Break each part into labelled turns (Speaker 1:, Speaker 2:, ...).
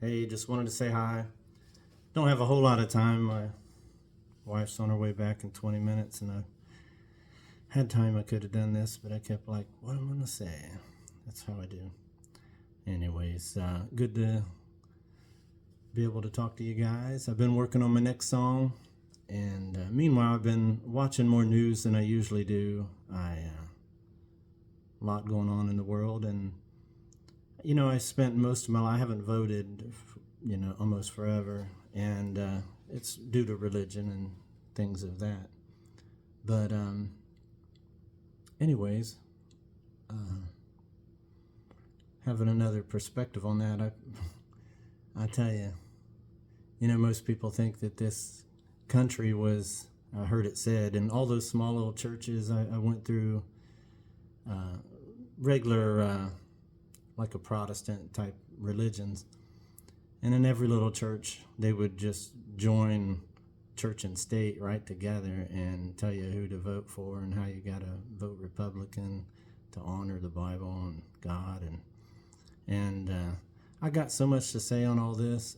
Speaker 1: Hey, just wanted to say hi. Don't have a whole lot of time. My wife's on her way back in 20 minutes, and I had time I could have done this, but I kept like, what am I going to say? That's how I do. Anyways, good to be able to talk to you guys. I've been working on my next song, and meanwhile, I've been watching more news than I usually do. A lot going on in the world, and I spent most of my life, I haven't voted, almost forever, and it's due to religion and things of that. But, anyways, uh, having another perspective on that, I tell you, most people think that this country was, I heard it said, in all those small little churches I went through, regular, like a Protestant type religions. And in every little church, they would just join church and state right together and tell you who to vote for and how you got to vote Republican to honor the Bible and God. And I got so much to say on all this.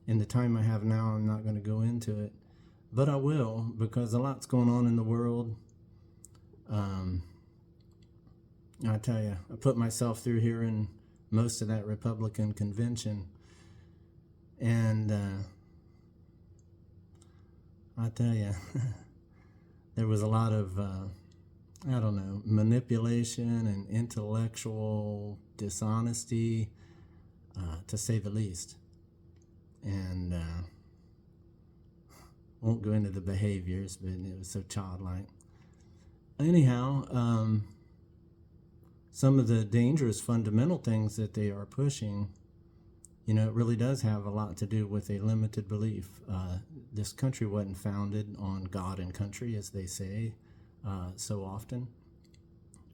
Speaker 1: In the time I have now, I'm not going to go into it, but I will, because a lot's going on in the world. I tell you, I put myself through hearing most of that Republican convention, and I tell you, there was a lot of, manipulation and intellectual dishonesty, to say the least. And won't go into the behaviors, but it was so childlike. Anyhow, some of the dangerous fundamental things that they are pushing, it really does have a lot to do with a limited belief. This country wasn't founded on God and country, as they say so often.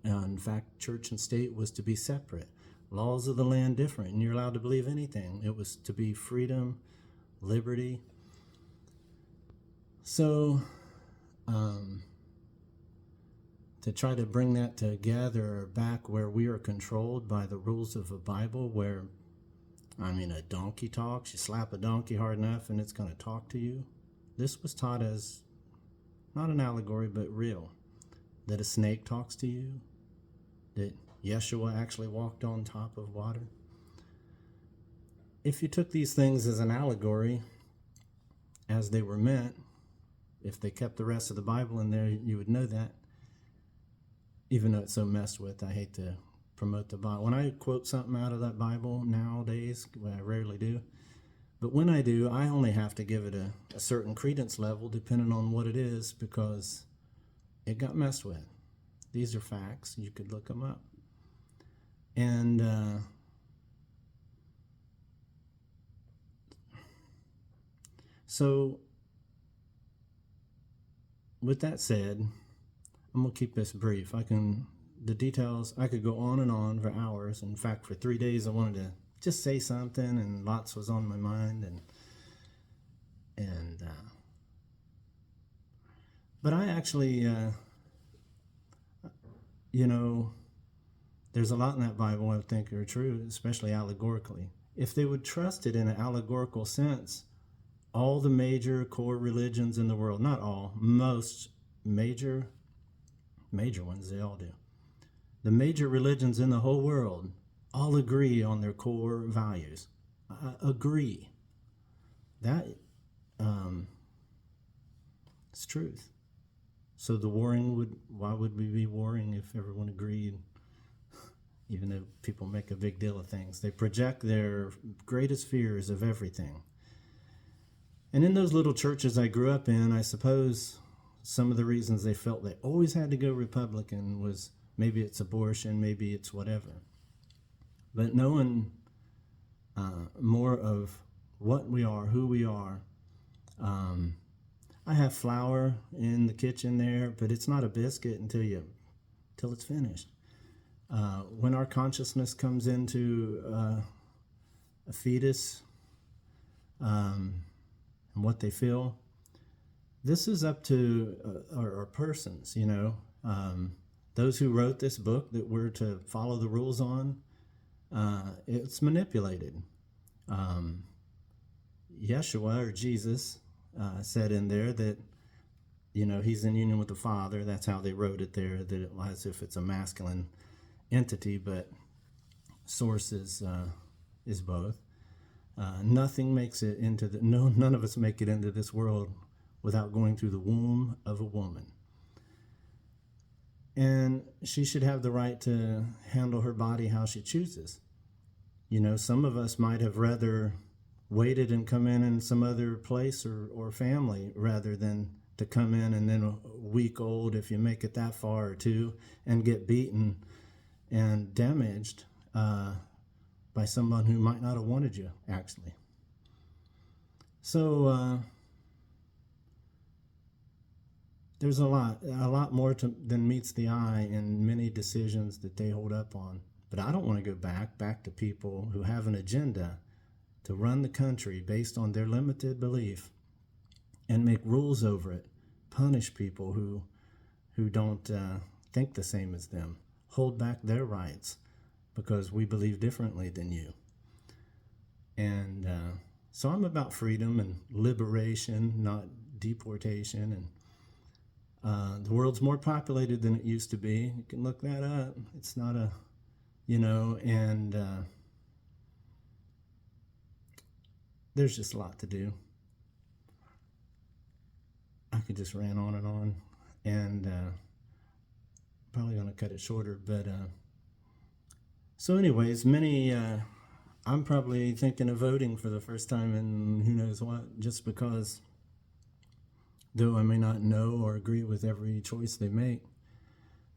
Speaker 1: In fact, church and state was to be separate. Laws of the land different, and you're allowed to believe anything. It was to be freedom, liberty. So, to try to bring that together back where we are controlled by the rules of a Bible, where, a donkey talks, you slap a donkey hard enough and it's going to talk to you. This was taught as not an allegory, but real. That a snake talks to you, that Yeshua actually walked on top of water. If you took these things as an allegory, as they were meant, if they kept the rest of the Bible in there, you would know that. Even though it's so messed with, I hate to promote the Bible. When I quote something out of that Bible nowadays, well, I rarely do, but when I do, I only have to give it a certain credence level depending on what it is, because it got messed with. These are facts. You could look them up. And so with that said, I'm going to keep this brief. The details, I could go on and on for hours. In fact, for 3 days, I wanted to just say something, and lots was on my mind. But I actually, there's a lot in that Bible I think are true, especially allegorically. If they would trust it in an allegorical sense, all the major core religions in the world, not all, most major ones, they all do. The major religions in the whole world all agree on their core values. Agree. That it's truth. So why would we be warring if everyone agreed? Even though people make a big deal of things, they project their greatest fears of everything. And in those little churches I grew up in, I suppose some of the reasons they felt they always had to go Republican was maybe it's abortion, maybe it's whatever. But knowing more of what we are, who we are, I have flour in the kitchen there, but it's not a biscuit until it's finished. When our consciousness comes into a fetus and what they feel, this is up to our persons, those who wrote this book that we're to follow the rules on. It's manipulated. Yeshua, or Jesus, said in there that, he's in union with the Father. That's how they wrote it there, that as if it's a masculine entity, but source is both. Nothing makes it into none of us make it into this world without going through the womb of a woman. And she should have the right to handle her body how she chooses. Some of us might have rather waited and come in some other place or family rather than to come in and then a week old, if you make it that far, or two, and get beaten and damaged by someone who might not have wanted you, actually. So there's a lot more than meets the eye in many decisions that they hold up on. But I don't want to go back to people who have an agenda to run the country based on their limited belief and make rules over it, punish people who don't think the same as them, hold back their rights because we believe differently than you. And so I'm about freedom and liberation, not deportation. And the world's more populated than it used to be. You can look that up. It's not a, and there's just a lot to do. I could just rant on and on, and probably going to cut it shorter. But so anyways, I'm probably thinking of voting for the first time in who knows what, just because, though I may not know or agree with every choice they make.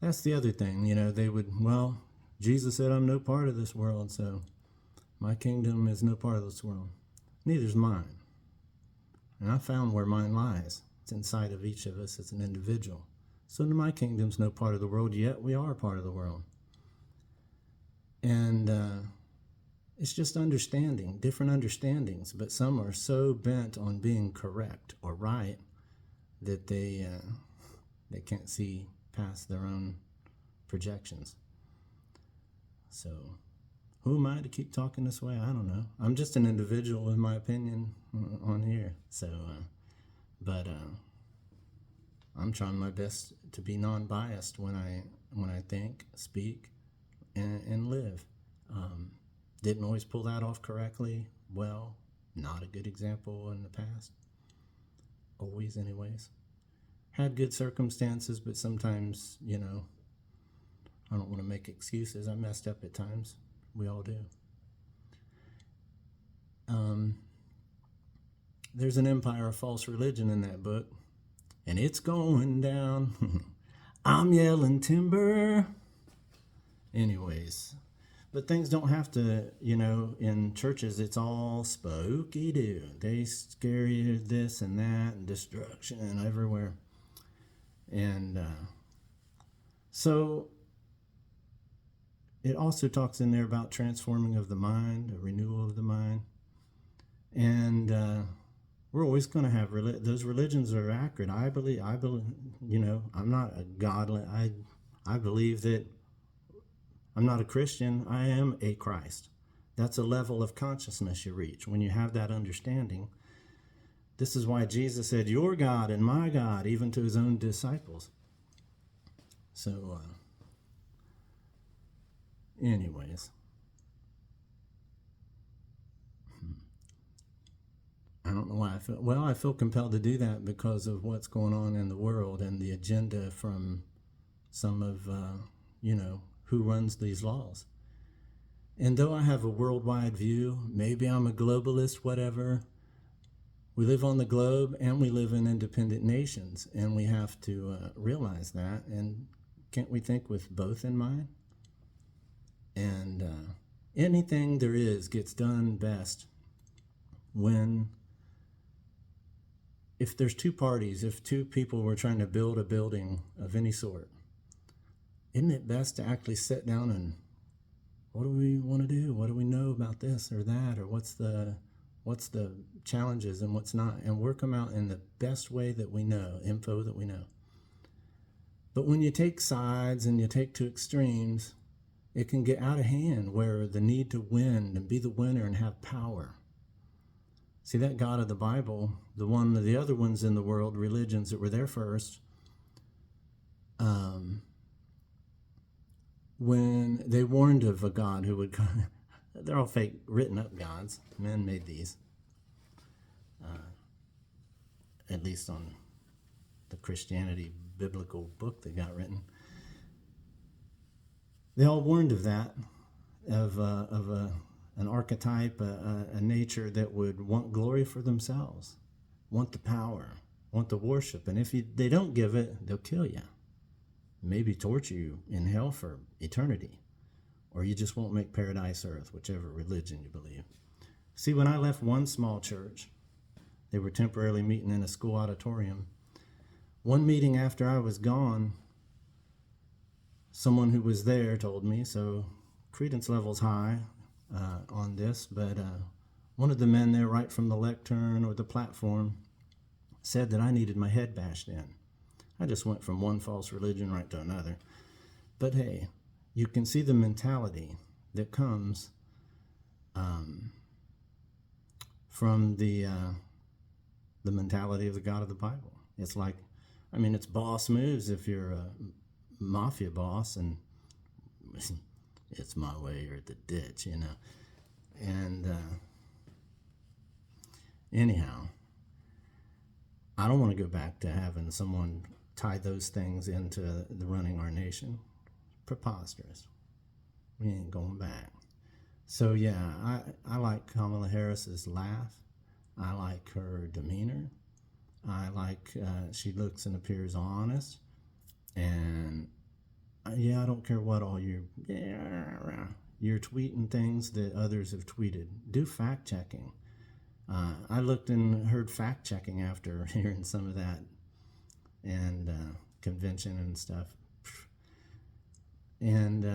Speaker 1: That's the other thing, they would, Jesus said I'm no part of this world, so my kingdom is no part of this world. Neither's mine. And I found where mine lies. It's inside of each of us as an individual. So my kingdom's no part of the world, yet we are part of the world. And it's just different understandings, but some are so bent on being correct or right that they can't see past their own projections. So who am I to keep talking this way? I don't know. I'm just an individual with my opinion on here. So, but I'm trying my best to be non-biased when I think, speak, and live. Didn't always pull that off correctly. Well, not a good example in the past. Always, anyways. Had good circumstances, but sometimes, I don't want to make excuses. I messed up at times. We all do. There's an empire of false religion in that book, and it's going down. I'm yelling timber. Anyways, but things don't have to, in churches, it's all spooky-doo. They scare you this and that and destruction everywhere. And so it also talks in there about transforming of the mind, a renewal of the mind. And we're always going to have those religions are accurate. I believe, I'm not a godly. I believe that I'm not a Christian. I am a Christ. That's a level of consciousness you reach when you have that understanding. This is why Jesus said, "Your God and my God," even to his own disciples. So, anyways, I don't know why I feel. Well, I feel compelled to do that because of what's going on in the world and the agenda from some of, who runs these laws. And though I have a worldwide view, maybe I'm a globalist, whatever. We live on the globe and we live in independent nations, and we have to realize that. And can't we think with both in mind? And anything there is gets done best when, if there's two parties, if two people were trying to build a building of any sort, isn't it best to actually sit down and, what do we want to do? What do we know about this or that? Or what's the challenges and what's not, and work them out in the best way that we know, info that we know. But when you take sides and you take two extremes, it can get out of hand where the need to win and be the winner and have power. See, that God of the Bible, the other ones in the world, religions that were there first, when they warned of a God who would come, they're all fake, written up gods. Men made these, at least on the Christianity biblical book that got written. They all warned of that, of an archetype, a nature that would want glory for themselves, want the power, want the worship. And if they don't give it, they'll kill you. Maybe torture you in hell for eternity. Or you just won't make paradise earth, whichever religion you believe. See, when I left one small church, they were temporarily meeting in a school auditorium. One meeting after I was gone, someone who was there told me, so credence level's high on this, but one of the men there right from the lectern or the platform said that I needed my head bashed in. I just went from one false religion right to another. But hey, you can see the mentality that comes from the mentality of the God of the Bible. It's like, I mean, it's boss moves if you're a mafia boss, and it's my way or the ditch, you know. And anyhow, I don't want to go back to having someone tie those things into the running our nation. Preposterous. We ain't going back. So yeah, I like Kamala Harris's laugh. I like her demeanor. I like she looks and appears honest. And yeah, I don't care what all you're tweeting things that others have tweeted. Do fact checking. I looked and heard fact checking after hearing some of that and convention and stuff. And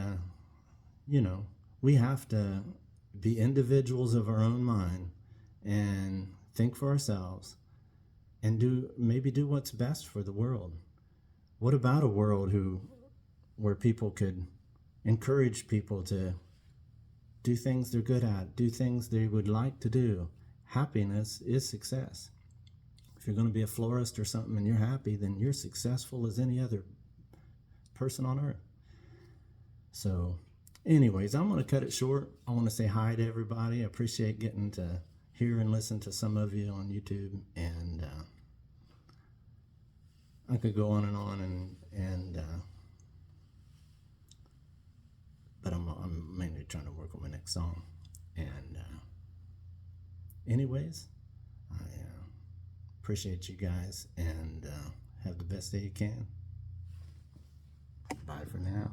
Speaker 1: you know, we have to be individuals of our own mind and think for ourselves and maybe do what's best for the world. What about a world where people could encourage people to do things they're good at, do things they would like to do? Happiness is success. If you're going to be a florist or something and you're happy, then you're successful as any other person on earth. So anyways, I'm going to cut it short. I want to say hi to everybody. I appreciate getting to hear and listen to some of you on YouTube. And I could go on and on, but I'm mainly trying to work on my next song. And anyways, I appreciate you guys, and have the best day you can. Bye for now.